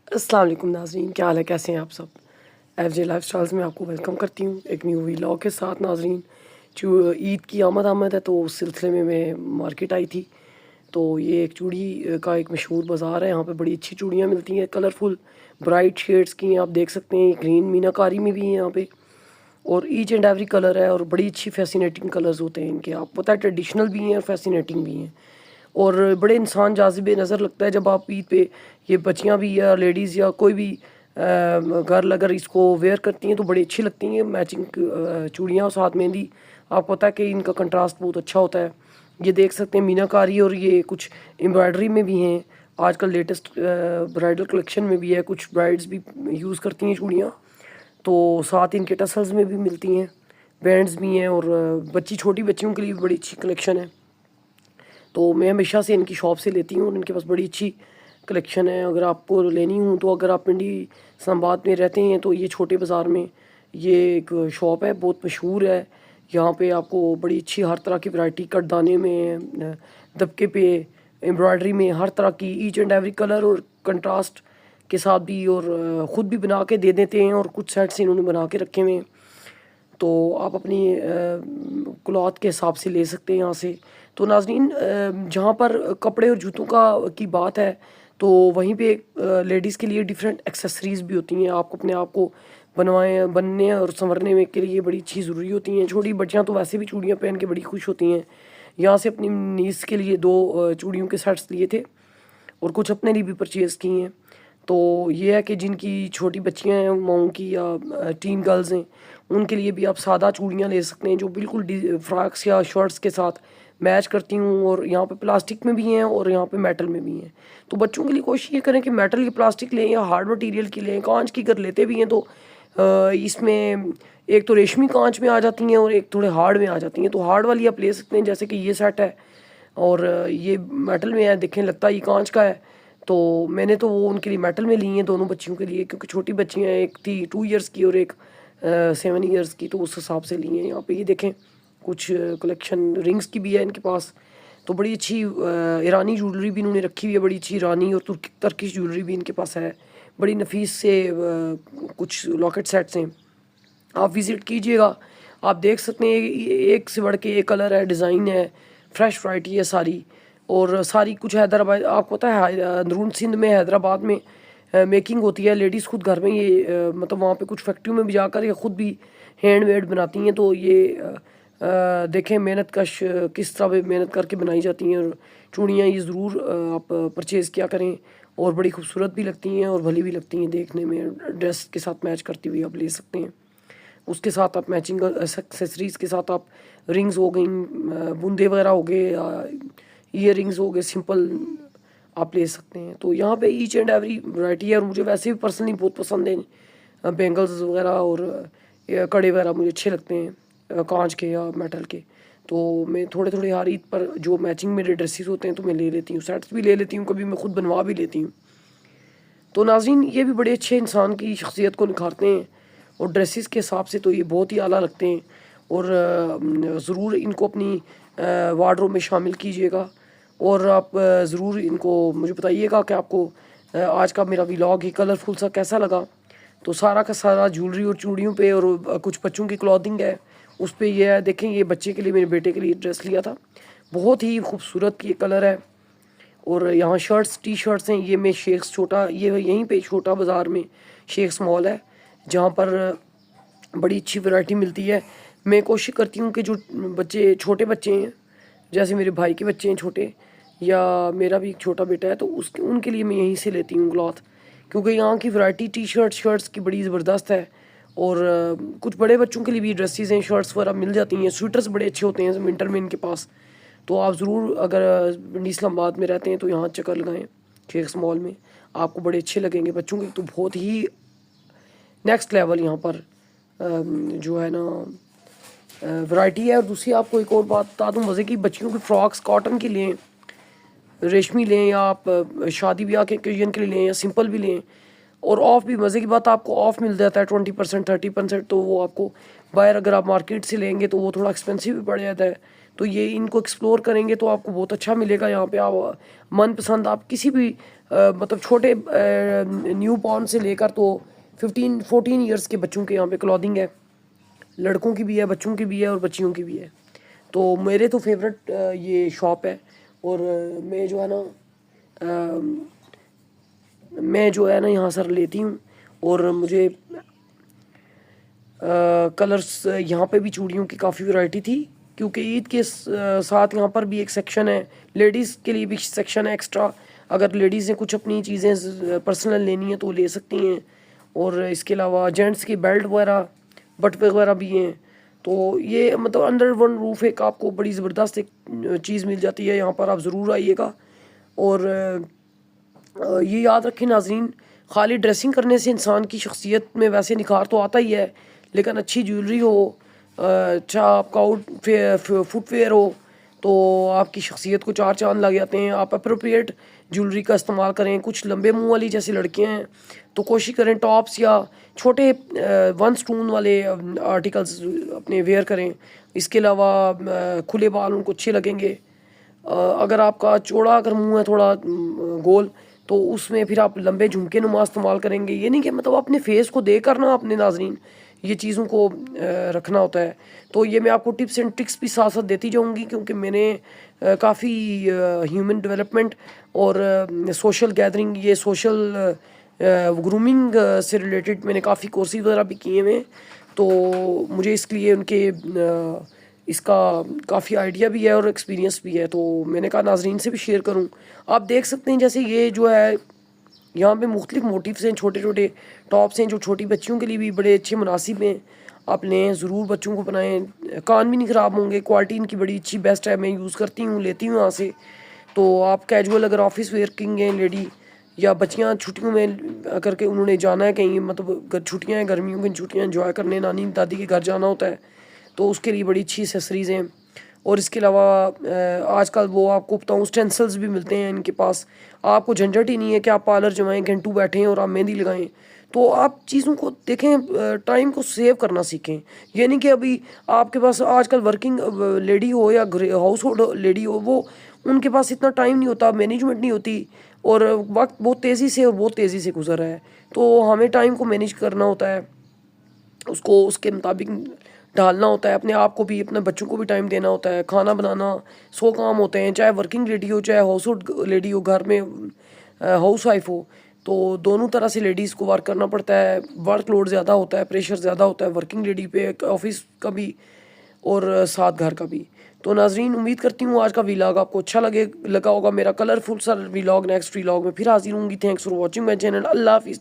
अस्सलाम वालेकुम नाज़रीन, क्या हाल है, कैसे हैं आप सब। FJ लाइफस्टाइल्स में आपको वेलकम करती हूँ एक न्यू व्लॉग के साथ। नाज़रीन, जो ईद की आमद है तो उस सिलसिले में मैं मार्केट आई थी। तो ये एक चूड़ी का एक मशहूर बाज़ार है, यहाँ पे बड़ी अच्छी चूड़ियाँ मिलती हैं, कलरफुल ब्राइट शेड्स की हैं। आप देख सकते हैं ग्रीन मीनाकारी में भी है यहाँ पे, और ईच एंड एवरी कलर है, और बड़ी अच्छी फैसिनेटिंग कलर्स होते हैं इनके। आप पता है ट्रेडिशनल भी हैं और फैसिनेटिंग भी हैं, और बड़े इंसान जाज़िबे नज़र लगता है जब आप ईद पे ये बच्चियां भी या लेडीज़ या कोई भी गर्ल अगर इसको वेयर करती हैं तो बड़ी अच्छी लगती हैं। मैचिंग चूड़ियाँ और साथ मेहंदी, आपको पता है कि इनका कंट्रास्ट बहुत अच्छा होता है। ये देख सकते हैं मीनाकारी, और ये कुछ एम्ब्रॉयडरी में भी हैं। आजकल लेटेस्ट ब्राइडल कलेक्शन में भी है, कुछ ब्राइड्स भी यूज़ करती हैं चूड़ियाँ। तो साथ इनके टसल्स में भी मिलती हैं, बैंड्स भी हैं, और छोटी बच्चियों के लिए भी बड़ी अच्छी कलेक्शन है। तो मैं हमेशा से इनकी शॉप से लेती हूँ और इनके पास बड़ी अच्छी कलेक्शन है। अगर आपको लेनी हो तो अगर आप पिंडी इस्लामाबाद में रहते हैं तो ये छोटे बाज़ार में ये एक शॉप है, बहुत मशहूर है। यहाँ पे आपको बड़ी अच्छी हर तरह की वैरायटी, कटदाने में, दबके पे, एम्ब्रॉयडरी में, हर तरह की ईच एंड एवरी कलर और कंट्रास्ट के साथ भी, और ख़ुद भी बना के दे देते हैं, और कुछ सेट्स इन्होंने बना के रखे हुए हैं। तो आप अपनी क्लॉथ के हिसाब से ले सकते हैं यहाँ से। तो नाज़रीन, जहाँ पर कपड़े और जूतों का की बात है तो वहीं पे लेडीज़ के लिए डिफरेंट एक्सेसरीज़ भी होती हैं। आपको अपने आप को बनने और संवरने में के लिए बड़ी अच्छी ज़रूरी होती हैं। छोटी बच्चियाँ तो वैसे भी चूड़ियाँ पहन के बड़ी खुश होती हैं। यहाँ से अपनी नीस के लिए 2 चूड़ियों के सेट्स लिए थे, और कुछ अपने लिए भी परचेज़ की हैं। तो ये है कि जिनकी छोटी बच्चियां हैं, माओं की या टीन गर्ल्स हैं, उनके लिए भी आप सादा चूड़ियाँ ले सकते हैं जो बिल्कुल फ्रॉक्स या शर्ट्स के साथ मैच करती हूँ। और यहाँ पे प्लास्टिक में भी हैं और यहाँ पे मेटल में भी हैं। तो बच्चों के लिए कोशिश ये करें कि मेटल या प्लास्टिक लें या हार्ड मटेरियल की लें। कांच की अगर लेते भी हैं तो इसमें एक तो रेशमी कांच में आ जाती हैं और एक थोड़े हार्ड में आ जाती हैं। तो हार्ड वाली आप ले सकते हैं, जैसे कि ये सेट है, और ये मेटल में है, देखें लगता है ये कांच का है। तो मैंने तो वो उनके लिए मेटल में ली हैं दोनों बच्चियों के लिए, क्योंकि छोटी बच्चियाँ हैं, एक थी 2 इयर्स की और एक 7 इयर्स की, तो उस हिसाब से ली हैं। यहाँ पे ये देखें कुछ कलेक्शन रिंग्स की भी है इनके पास। तो बड़ी अच्छी ईरानी ज्वेलरी भी इन्होंने रखी हुई है, बड़ी अच्छी ईरानी और तुर्किश ज्वेलरी भी इनके पास है। बड़ी नफीस से कुछ लॉकेट सेट्स हैं, आप विज़िट कीजिएगा। आप देख सकते हैं एक से बढ़ के एक कलर है, डिज़ाइन है, फ्रेश वैरायटी है सारी। और सारी कुछ हैदराबाद, आपको पता है अंदरून सिंध में हैदराबाद में मेकिंग होती है। लेडीज़ खुद घर में ये मतलब वहाँ पे कुछ फैक्ट्रियों में भी जाकर ये ख़ुद भी हैंडमेड बनाती हैं। तो ये देखें मेहनत कश किस तरह मेहनत करके बनाई जाती हैं। और चूड़ियाँ ये ज़रूर आप परचेज़ किया करें, और बड़ी खूबसूरत भी लगती हैं और भली भी लगती हैं देखने में। ड्रेस के साथ मैच करती हुई आप ले सकते हैं। उसके साथ आप मैचिंग एक्सेसरीज़ के साथ आप रिंग्स हो गई, बूंदे वगैरह हो गए, ईयर रिंग्स हो गए, सिंपल आप ले सकते हैं। तो यहाँ पे ईच एंड एवरी वैरायटी है, और मुझे वैसे भी पर्सनली बहुत पसंद है बैंगल्स वगैरह, और कड़े वगैरह मुझे अच्छे लगते हैं कांच के या मेटल के। तो मैं थोड़े थोड़े हर ईद पर जो मैचिंग मेरे ड्रेसेस होते हैं तो मैं ले लेती हूँ, सेट्स भी ले लेती हूँ, कभी मैं खुद बनवा भी लेती हूँ। तो नाज़रीन, ये भी बड़े अच्छे इंसान की शख्सियत को निखारते हैं, और ड्रेसेस के हिसाब से तो ये बहुत ही आला लगते हैं। और ज़रूर इनको अपनी वार्डरोब में शामिल कीजिएगा, और आप ज़रूर इनको मुझे बताइएगा कि आपको आज का मेरा व्लॉग ही कलरफुल सा कैसा लगा। तो सारा का सारा ज्वेलरी और चूड़ियों पे, और कुछ बच्चों की क्लॉथिंग है उस पर ये है। देखें ये बच्चे के लिए, मेरे बेटे के लिए ड्रेस लिया था, बहुत ही खूबसूरत ये कलर है। और यहाँ शर्ट्स टी शर्ट्स हैं, ये मैं शेख्स छोटा, ये यहीं पे छोटा बाज़ार में शेख्स मॉल है जहाँ पर बड़ी अच्छी वैरायटी मिलती है। मैं कोशिश करती हूँ कि जो बच्चे छोटे बच्चे हैं, जैसे मेरे भाई के बच्चे हैं छोटे, या मेरा भी एक छोटा बेटा है, तो उसके उनके लिए मैं यहीं से लेती हूँ क्लॉथ, क्योंकि यहाँ की वैरायटी टी शर्ट्स की बड़ी ज़बरदस्त है। और कुछ बड़े बच्चों के लिए भी ड्रेसेस हैं, शर्ट्स वगैरह मिल जाती हैं। स्वेटर्स बड़े अच्छे होते हैं विंटर में इनके पास। तो आप ज़रूर अगर इस्लामाबाद में रहते हैं तो यहाँ चक्कर लगाएं शेख्स मॉल में, आपको बड़े अच्छे लगेंगे। बच्चों के तो बहुत ही नेक्स्ट लेवल यहाँ पर जो है ना वैरायटी है। और दूसरी आपको एक और बात बता दूँ मज़े की, बच्चियों की फ़्रॉक्स कॉटन की लें, रेशमी लें, या आप शादी ब्याह के ओकेजन के लिए लें, या सिंपल भी लें। और ऑफ़ भी, मज़े की बात, आपको ऑफ़ मिल जाता है 20% 30%। तो वो आपको बाहर अगर आप मार्केट से लेंगे तो वो थोड़ा एक्सपेंसिव भी पड़ जाता है। तो ये इनको एक्सप्लोर करेंगे तो आपको बहुत अच्छा मिलेगा। यहाँ पे आप मनपसंद आप किसी भी मतलब छोटे न्यू बॉर्न से लेकर तो 15-14 ईयर्स के बच्चों के यहाँ पे क्लॉथिंग है, लड़कों की भी है, बच्चों की भी है और बच्चियों की भी है। तो मेरे तो फेवरेट ये शॉप है। और मैं जो है ना यहाँ सर लेती हूँ। और मुझे कलर्स यहाँ पे भी चूड़ियों की काफ़ी वैरायटी थी, क्योंकि ईद के साथ यहाँ पर भी एक सेक्शन है, लेडीज़ के लिए भी सेक्शन है एक्स्ट्रा। अगर लेडीज़ ने कुछ अपनी चीज़ें पर्सनल लेनी है तो ले सकती हैं। और इसके अलावा जेंट्स की बेल्ट वगैरह, बट वगैरह भी हैं। तो ये मतलब अंडर वन रूफ एक आपको बड़ी ज़बरदस्त एक चीज़ मिल जाती है। यहाँ पर आप ज़रूर आइएगा। और ये याद रखें नाजरीन, खाली ड्रेसिंग करने से इंसान की शख्सियत में वैसे निखार तो आता ही है, लेकिन अच्छी ज्वेलरी हो, अच्छा आपका फुटवेयर हो तो आपकी शख्सियत को चार चांद लग जाते हैं। आप अप्रोप्रिएट ज्वेलरी का इस्तेमाल करें। कुछ लंबे मुंह वाली जैसी लड़कियां हैं तो कोशिश करें टॉप्स या छोटे 1 स्टोन वाले आर्टिकल्स अपने वेयर करें। इसके अलावा खुले बाल उनको अच्छे लगेंगे। अगर आपका चौड़ा अगर मुंह है थोड़ा गोल, तो उसमें फिर आप लंबे झुमके नुमा इस्तेमाल करेंगे। ये नहीं कि मतलब अपने फेस को देकर ना अपने नाजरीन ये चीज़ों को रखना होता है। तो ये मैं आपको टिप्स एंड ट्रिक्स भी साथ साथ देती जाऊंगी, क्योंकि मैंने काफ़ी ह्यूमन डेवलपमेंट और सोशल गैदरिंग, ये सोशल ग्रूमिंग से रिलेटेड मैंने काफ़ी कोर्सेज वगैरह भी किए हुए। तो मुझे इसलिए उनके इसका काफ़ी आइडिया भी है और एक्सपीरियंस भी है। तो मैंने कहा नाजरीन से भी शेयर करूं। आप देख सकते हैं जैसे ये जो है यहाँ पे मुख्तलिफ मोटिव्स हैं, छोटे छोटे टॉप्स हैं जो छोटी बच्चियों के लिए भी बड़े अच्छे मुनासिब हैं। आप लें, ज़रूर बच्चों को बनाएं, कान भी नहीं ख़राब होंगे, क्वालिटी इनकी बड़ी अच्छी बेस्ट है, मैं यूज़ करती हूँ, लेती हूँ यहाँ से। तो आप कैजुअल अगर ऑफिस वर्किंग हैं लेडी या बच्चियाँ छुट्टियों में करके उन्होंने जाना है कहीं, मतलब छुट्टियाँ हैं, गर्मियों की छुट्टियाँ एंजॉय करने नानी दादी के घर जाना होता है, तो उसके लिए बड़ी अच्छी एसेसरीज़ हैं। और इसके अलावा आजकल वो आपको बताऊँ स्टेंसिल्स भी मिलते हैं इनके पास। आपको झंझट ही नहीं है कि आप पार्लर जमाएं, घंटों बैठें और आप मेहंदी लगाएं। तो आप चीज़ों को देखें, टाइम को सेव करना सीखें। ये नहीं कि अभी आपके पास आजकल वर्किंग लेडी हो या हाउस होल्ड लेडी हो, वो उनके पास इतना टाइम नहीं होता, मैनेजमेंट नहीं होती, और वक्त बहुत तेज़ी से और बहुत तेज़ी से गुजर रहा है। तो हमें टाइम को मैनेज करना होता है, उसको उसके मुताबिक ढालना होता है। अपने आप को भी, अपने बच्चों को भी टाइम देना होता है। खाना बनाना 100 काम होते हैं, चाहे वर्किंग लेडी हो चाहे हाउस होल्ड लेडी हो, घर में हाउस वाइफ हो, तो दोनों तरह से लेडीज़ को वर्क करना पड़ता है। वर्कलोड ज़्यादा होता है, प्रेशर ज़्यादा होता है वर्किंग लेडी पे, ऑफिस का भी और साथ घर का भी। तो नाजरीन, उम्मीद करती हूँ आज का व्लॉग आपको अच्छा लगा होगा। मेरा कलरफुल सा व्लॉग नेक्स्ट व्लॉग में फिर हाजिर होंगी। Thanks for watching my channel. अल्लाह हाफिज़।